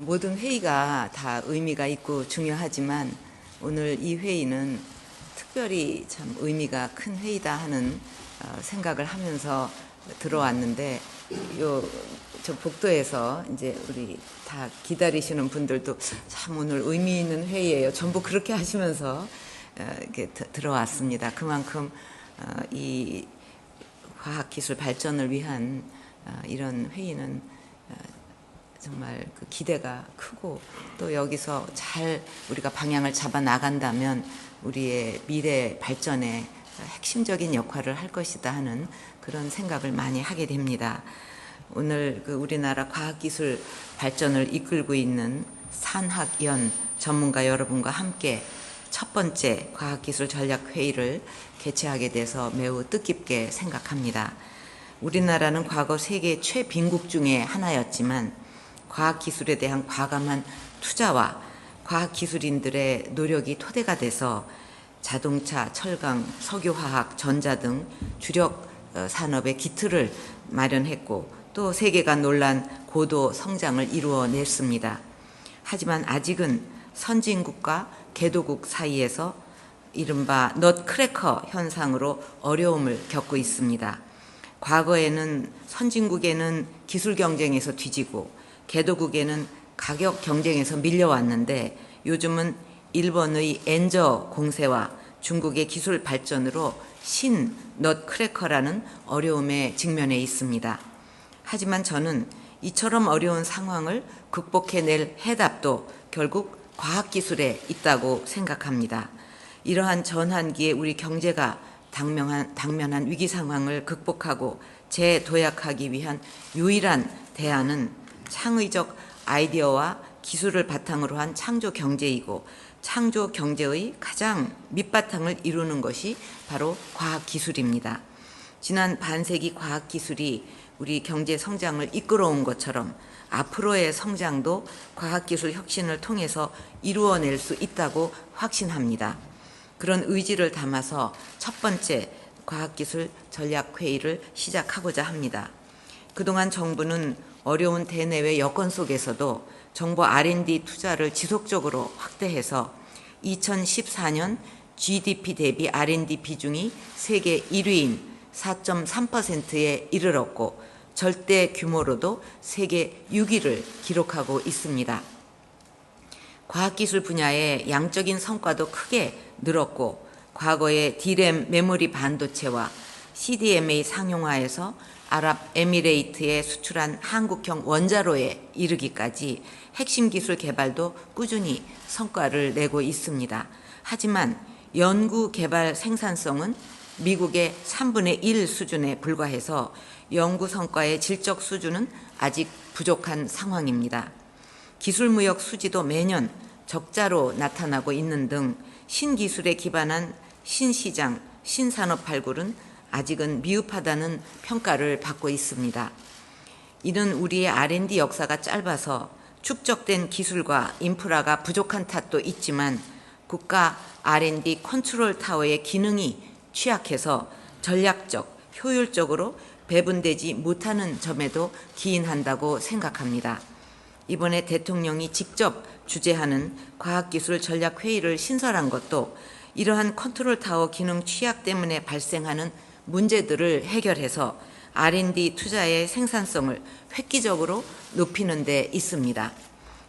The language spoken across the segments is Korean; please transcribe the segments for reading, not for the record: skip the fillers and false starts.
모든 회의가 다 의미가 있고 중요하지만 오늘 이 회의는 특별히 참 의미가 큰 회의다 하는 생각을 하면서 들어왔는데, 저 복도에서 이제 우리 다 기다리시는 분들도 참 오늘 의미 있는 회의예요. 전부 그렇게 하시면서 이렇게 들어왔습니다. 그만큼 이 과학기술 발전을 위한 이런 회의는 정말 그 기대가 크고, 또 여기서 잘 우리가 방향을 잡아 나간다면 우리의 미래 발전에 핵심적인 역할을 할 것이다 하는 그런 생각을 많이 하게 됩니다. 오늘 그 우리나라 과학기술 발전을 이끌고 있는 산학연 전문가 여러분과 함께 첫 번째 과학기술 전략회의를 개최하게 돼서 매우 뜻깊게 생각합니다. 우리나라는 과거 세계 최빈국 중에 하나였지만 과학기술에 대한 과감한 투자와 과학기술인들의 노력이 토대가 돼서 자동차, 철강, 석유화학, 전자 등 주력 산업의 기틀을 마련했고, 또 세계가 놀란 고도 성장을 이루어냈습니다. 하지만 아직은 선진국과 개도국 사이에서 이른바 넛크래커 현상으로 어려움을 겪고 있습니다. 과거에는 선진국에는 기술 경쟁에서 뒤지고 개도국에는 가격 경쟁에서 밀려왔는데, 요즘은 일본의 엔저 공세와 중국의 기술 발전으로 신 넛크래커라는 어려움에 직면해 있습니다. 하지만 저는 이처럼 어려운 상황을 극복해낼 해답도 결국 과학기술에 있다고 생각합니다. 이러한 전환기에 우리 경제가 당면한 위기 상황을 극복하고 재도약하기 위한 유일한 대안은 창의적 아이디어와 기술을 바탕으로 한 창조 경제이고, 창조 경제의 가장 밑바탕을 이루는 것이 바로 과학기술입니다. 지난 반세기 과학기술이 우리 경제 성장을 이끌어온 것처럼 앞으로의 성장도 과학기술 혁신을 통해서 이루어낼 수 있다고 확신합니다. 그런 의지를 담아서 첫 번째 과학기술 전략회의를 시작하고자 합니다. 그동안 정부는 어려운 대내외 여건 속에서도 정부 R&D 투자를 지속적으로 확대해서 2014년 GDP 대비 R&D 비중이 세계 1위인 4.3%에 이르렀고, 절대 규모로도 세계 6위를 기록하고 있습니다. 과학기술 분야의 양적인 성과도 크게 늘었고, 과거의 D램 메모리 반도체와 CDMA 상용화에서 아랍에미레이트에 수출한 한국형 원자로에 이르기까지 핵심 기술 개발도 꾸준히 성과를 내고 있습니다. 하지만 연구 개발 생산성은 미국의 3분의 1 수준에 불과해서 연구 성과의 질적 수준은 아직 부족한 상황입니다. 기술무역 수지도 매년 적자로 나타나고 있는 등 신기술에 기반한 신시장, 신산업 발굴은 아직은 미흡하다는 평가를 받고 있습니다. 이는 우리의 R&D 역사가 짧아서 축적된 기술과 인프라가 부족한 탓도 있지만, 국가 R&D 컨트롤 타워의 기능이 취약해서 전략적, 효율적으로 배분되지 못하는 점에도 기인한다고 생각합니다. 이번에 대통령이 직접 주재하는 과학기술 전략회의를 신설한 것도 이러한 컨트롤 타워 기능 취약 때문에 발생하는 문제들을 해결해서 R&D 투자의 생산성을 획기적으로 높이는 데 있습니다.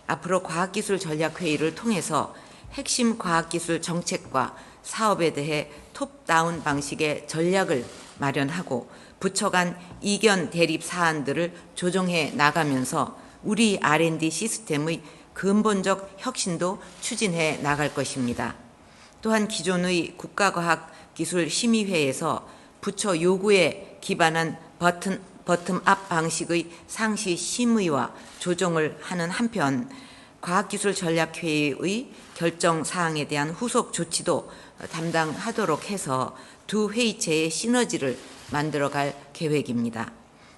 앞으로 과학기술 전략회의를 통해서 핵심 과학기술 정책과 사업에 대해 톱다운 방식의 전략을 마련하고, 부처 간 이견 대립 사안들을 조정해 나가면서 우리 R&D 시스템의 근본적 혁신도 추진해 나갈 것입니다. 또한 기존의 국가과학기술심의회에서 부처 요구에 기반한 버텀업 방식의 상시 심의와 조정을 하는 한편, 과학기술 전략회의의 결정 사항에 대한 후속 조치도 담당하도록 해서 두 회의체의 시너지를 만들어갈 계획입니다.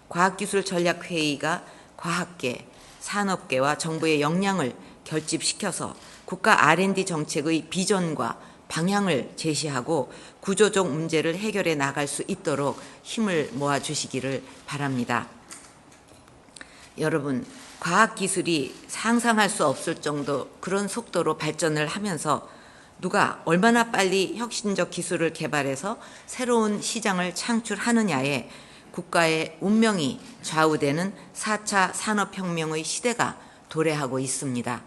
과학기술 전략회의가 과학계, 산업계와 정부의 역량을 결집시켜서 국가 R&D 정책의 비전과 방향을 제시하고 구조적 문제를 해결해 나갈 수 있도록 힘을 모아주시기를 바랍니다. 여러분, 과학기술이 상상할 수 없을 정도 그런 속도로 발전을 하면서 누가 얼마나 빨리 혁신적 기술을 개발해서 새로운 시장을 창출하느냐에 국가의 운명이 좌우되는 4차 산업혁명의 시대가 도래하고 있습니다.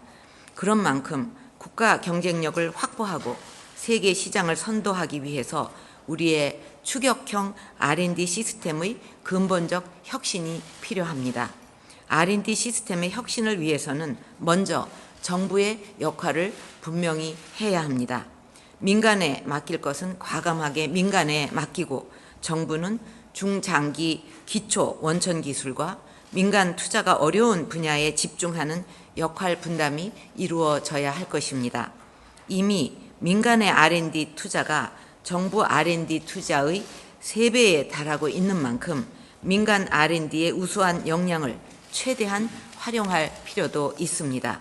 그런 만큼 국가 경쟁력을 확보하고 세계 시장을 선도하기 위해서 우리의 추격형 R&D 시스템의 근본적 혁신이 필요합니다. R&D 시스템의 혁신을 위해서는 먼저 정부의 역할을 분명히 해야 합니다. 민간에 맡길 것은 과감하게 민간에 맡기고 정부는 중장기 기초 원천 기술과 민간 투자가 어려운 분야에 집중하는 역할 분담이 이루어져야 할 것입니다. 이미 민간의 R&D 투자가 정부 R&D 투자의 3배에 달하고 있는 만큼 민간 R&D의 우수한 역량을 최대한 활용할 필요도 있습니다.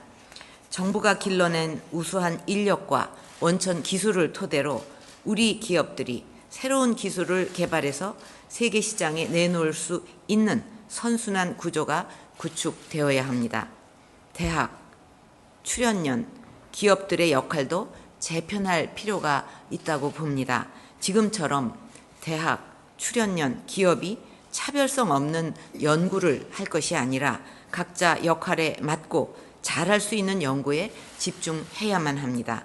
정부가 길러낸 우수한 인력과 원천 기술을 토대로 우리 기업들이 새로운 기술을 개발해서 세계 시장에 내놓을 수 있는 선순환 구조가 구축되어야 합니다. 대학, 출연연, 기업들의 역할도 재편할 필요가 있다고 봅니다. 지금처럼 대학, 출연연, 기업이 차별성 없는 연구를 할 것이 아니라 각자 역할에 맞고 잘할 수 있는 연구에 집중해야만 합니다.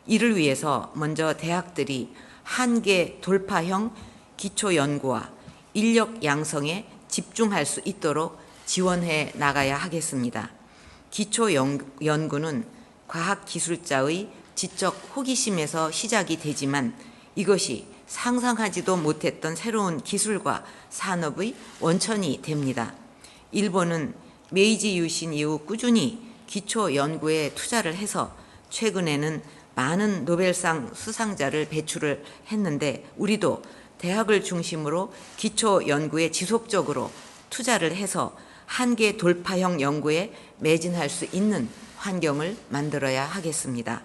이를 위해서 먼저 대학들이 한계 돌파형 기초연구와 인력 양성에 집중할 수 있도록 지원해 나가야 하겠습니다. 기초연구는 과학기술자의 지적 호기심에서 시작이 되지만 이것이 상상하지도 못했던 새로운 기술과 산업의 원천이 됩니다. 일본은 메이지 유신 이후 꾸준히 기초 연구에 투자를 해서 최근에는 많은 노벨상 수상자를 배출을 했는데 우리도 대학을 중심으로 기초 연구에 지속적으로 투자를 해서 한계 돌파형 연구에 매진할 수 있는 환경을 만들어야 하겠습니다.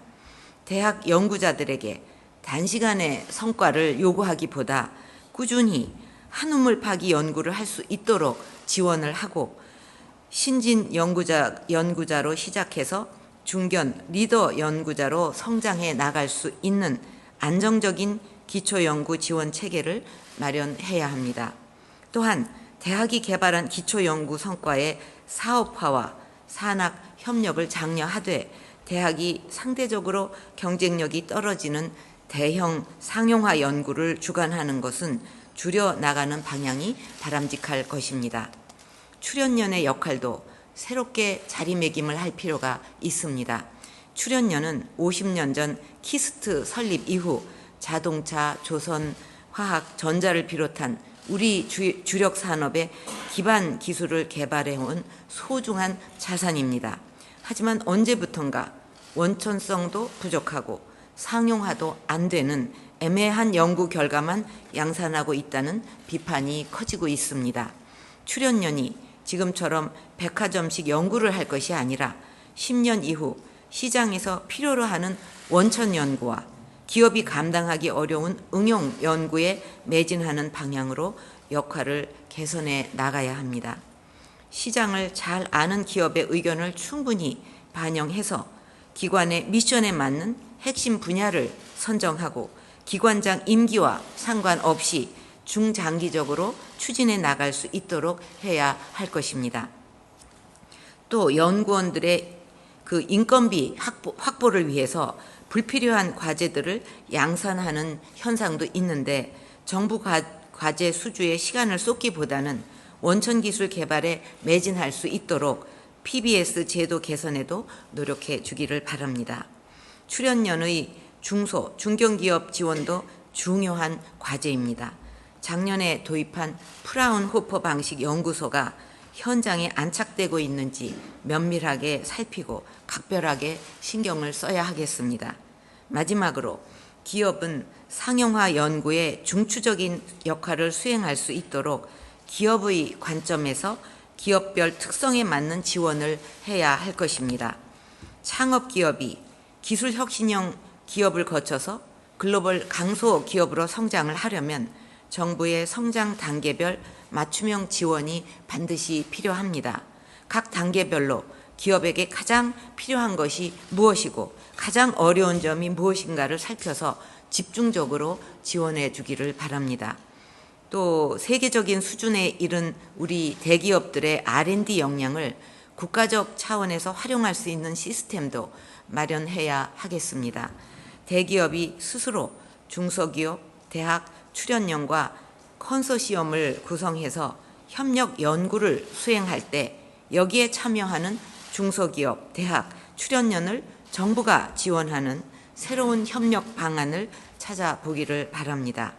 대학 연구자들에게 단시간에 성과를 요구하기보다 꾸준히 한우물 파기 연구를 할 수 있도록 지원을 하고 신진 연구자로 시작해서 중견 리더 연구자로 성장해 나갈 수 있는 안정적인 기초연구 지원 체계를 마련해야 합니다. 또한 대학이 개발한 기초연구 성과의 사업화와 산학 협력을 장려하되 대학이 상대적으로 경쟁력이 떨어지는 대형 상용화 연구를 주관하는 것은 줄여나가는 방향이 바람직할 것입니다. 출연연의 역할도 새롭게 자리매김을 할 필요가 있습니다. 출연연은 50년 전 키스트 설립 이후 자동차, 조선, 화학, 전자를 비롯한 우리 주력 산업의 기반 기술을 개발해온 소중한 자산입니다. 하지만 언제부턴가 원천성도 부족하고 상용화도 안 되는 애매한 연구 결과만 양산하고 있다는 비판이 커지고 있습니다. 출연연이 지금처럼 백화점식 연구를 할 것이 아니라 10년 이후 시장에서 필요로 하는 원천 연구와 기업이 감당하기 어려운 응용 연구에 매진하는 방향으로 역할을 개선해 나가야 합니다. 시장을 잘 아는 기업의 의견을 충분히 반영해서 기관의 미션에 맞는 핵심 분야를 선정하고 기관장 임기와 상관없이 중장기적으로 추진해 나갈 수 있도록 해야 할 것입니다. 또 연구원들의 그 인건비 확보를 위해서 불필요한 과제들을 양산하는 현상도 있는데 정부 과제 수주에 시간을 쏟기보다는 원천기술 개발에 매진할 수 있도록 PBS 제도 개선에도 노력해 주기를 바랍니다. 출연연의 중소, 중견기업 지원도 중요한 과제입니다. 작년에 도입한 프라운호퍼 방식 연구소가 현장에 안착되고 있는지 면밀하게 살피고 각별하게 신경을 써야 하겠습니다. 마지막으로 기업은 상용화 연구에 중추적인 역할을 수행할 수 있도록 기업의 관점에서 기업별 특성에 맞는 지원을 해야 할 것입니다. 창업기업이 기술혁신형 기업을 거쳐서 글로벌 강소 기업으로 성장을 하려면 정부의 성장 단계별 맞춤형 지원이 반드시 필요합니다. 각 단계별로 기업에게 가장 필요한 것이 무엇이고 가장 어려운 점이 무엇인가를 살펴서 집중적으로 지원해 주기를 바랍니다. 또 세계적인 수준에 이른 우리 대기업들의 R&D 역량을 국가적 차원에서 활용할 수 있는 시스템도 마련해야 하겠습니다. 대기업이 스스로 중소기업, 대학, 출연연과 컨소시엄을 구성해서 협력 연구를 수행할 때 여기에 참여하는 중소기업, 대학, 출연연을 정부가 지원하는 새로운 협력 방안을 찾아보기를 바랍니다.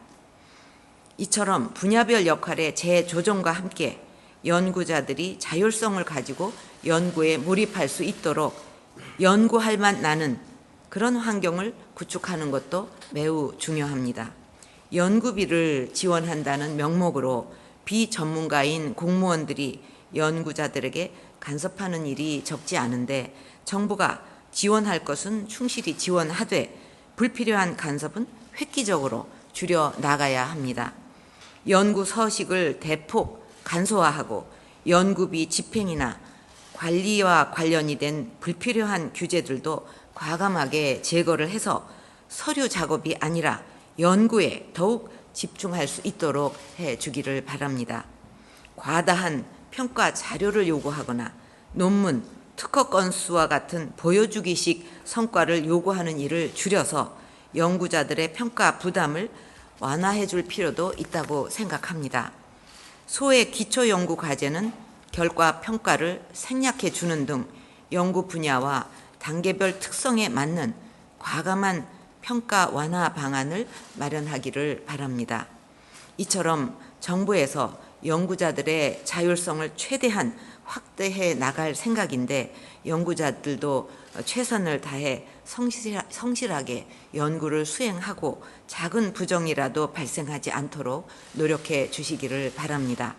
이처럼 분야별 역할의 재조정과 함께 연구자들이 자율성을 가지고 연구에 몰입할 수 있도록 연구할 맛 나는 그런 환경을 구축하는 것도 매우 중요합니다. 연구비를 지원한다는 명목으로 비전문가인 공무원들이 연구자들에게 간섭하는 일이 적지 않은데 정부가 지원할 것은 충실히 지원하되 불필요한 간섭은 획기적으로 줄여 나가야 합니다. 연구 서식을 대폭 간소화하고 연구비 집행이나 관리와 관련이 된 불필요한 규제들도 과감하게 제거를 해서 서류 작업이 아니라 연구에 더욱 집중할 수 있도록 해 주기를 바랍니다. 과다한 평가 자료를 요구하거나 논문, 특허 건수와 같은 보여주기식 성과를 요구하는 일을 줄여서 연구자들의 평가 부담을 완화해 줄 필요도 있다고 생각합니다. 소의 기초연구 과제는 결과 평가를 생략해 주는 등 연구 분야와 단계별 특성에 맞는 과감한 평가 완화 방안을 마련하기를 바랍니다. 이처럼 정부에서 연구자들의 자율성을 최대한 확대해 나갈 생각인데 연구자들도 최선을 다해 성실하게 연구를 수행하고 작은 부정이라도 발생하지 않도록 노력해 주시기를 바랍니다.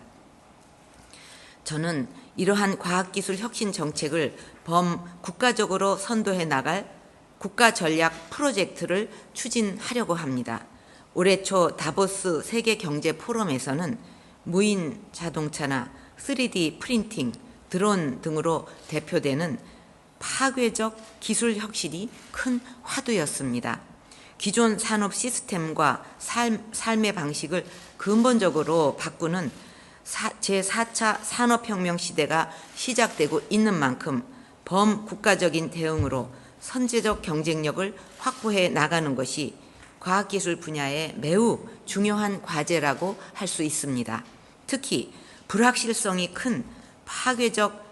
저는 이러한 과학기술 혁신 정책을 범국가적으로 선도해 나갈 국가전략 프로젝트를 추진하려고 합니다. 올해 초 다보스 세계경제포럼에서는 무인 자동차나 3D 프린팅, 드론 등으로 대표되는 파괴적 기술 혁신이 큰 화두였습니다. 기존 산업 시스템과 삶의 방식을 근본적으로 바꾸는 제4차 산업혁명 시대가 시작되고 있는 만큼 범국가적인 대응으로 선제적 경쟁력을 확보해 나가는 것이 과학기술 분야의 매우 중요한 과제라고 할 수 있습니다. 특히 불확실성이 큰 파괴적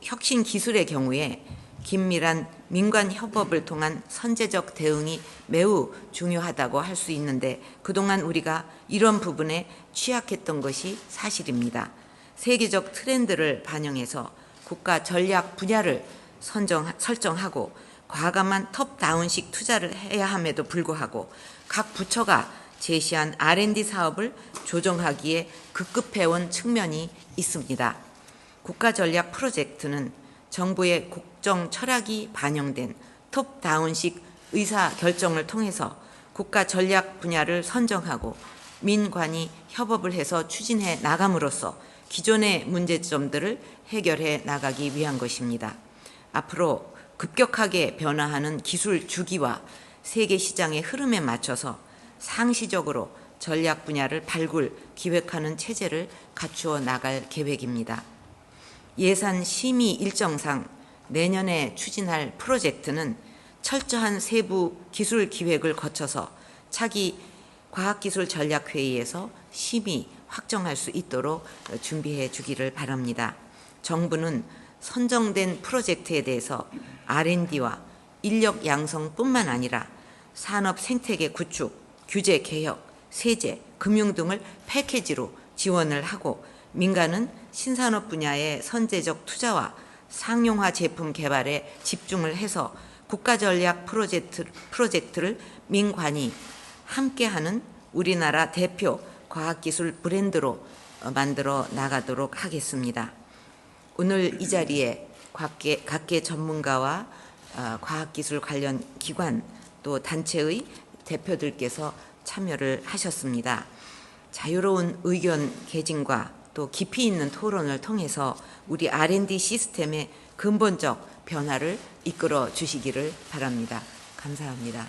혁신 기술의 경우에 긴밀한 민관 협업을 통한 선제적 대응이 매우 중요하다고 할 수 있는데 그동안 우리가 이런 부분에 취약했던 것이 사실입니다. 세계적 트렌드를 반영해서 국가 전략 분야를 설정하고 과감한 톱다운식 투자를 해야 함에도 불구하고 각 부처가 제시한 R&D 사업을 조정하기에 급급해온 측면이 있습니다. 국가전략 프로젝트는 정부의 국정 철학이 반영된 톱다운식 의사결정을 통해서 국가전략 분야를 선정하고 민관이 협업을 해서 추진해 나감으로써 기존의 문제점들을 해결해 나가기 위한 것입니다. 앞으로 급격하게 변화하는 기술 주기와 세계 시장의 흐름에 맞춰서 상시적으로 전략 분야를 발굴, 기획하는 체제를 갖추어 나갈 계획입니다. 예산 심의 일정상 내년에 추진할 프로젝트는 철저한 세부 기술 기획을 거쳐서 차기 과학기술전략회의에서 심의 확정할 수 있도록 준비해 주기를 바랍니다. 정부는 선정된 프로젝트에 대해서 R&D와 인력 양성뿐만 아니라 산업 생태계 구축, 규제 개혁, 세제, 금융 등을 패키지로 지원을 하고 민간은 신산업 분야의 선제적 투자와 상용화 제품 개발에 집중을 해서 국가전략 프로젝트를 민관이 함께하는 우리나라 대표 과학기술 브랜드로 만들어 나가도록 하겠습니다. 오늘 이 자리에 각계 전문가와 과학기술 관련 기관 또 단체의 대표들께서 참여를 하셨습니다. 자유로운 의견 개진과 또 깊이 있는 토론을 통해서 우리 R&D 시스템의 근본적 변화를 이끌어 주시기를 바랍니다. 감사합니다.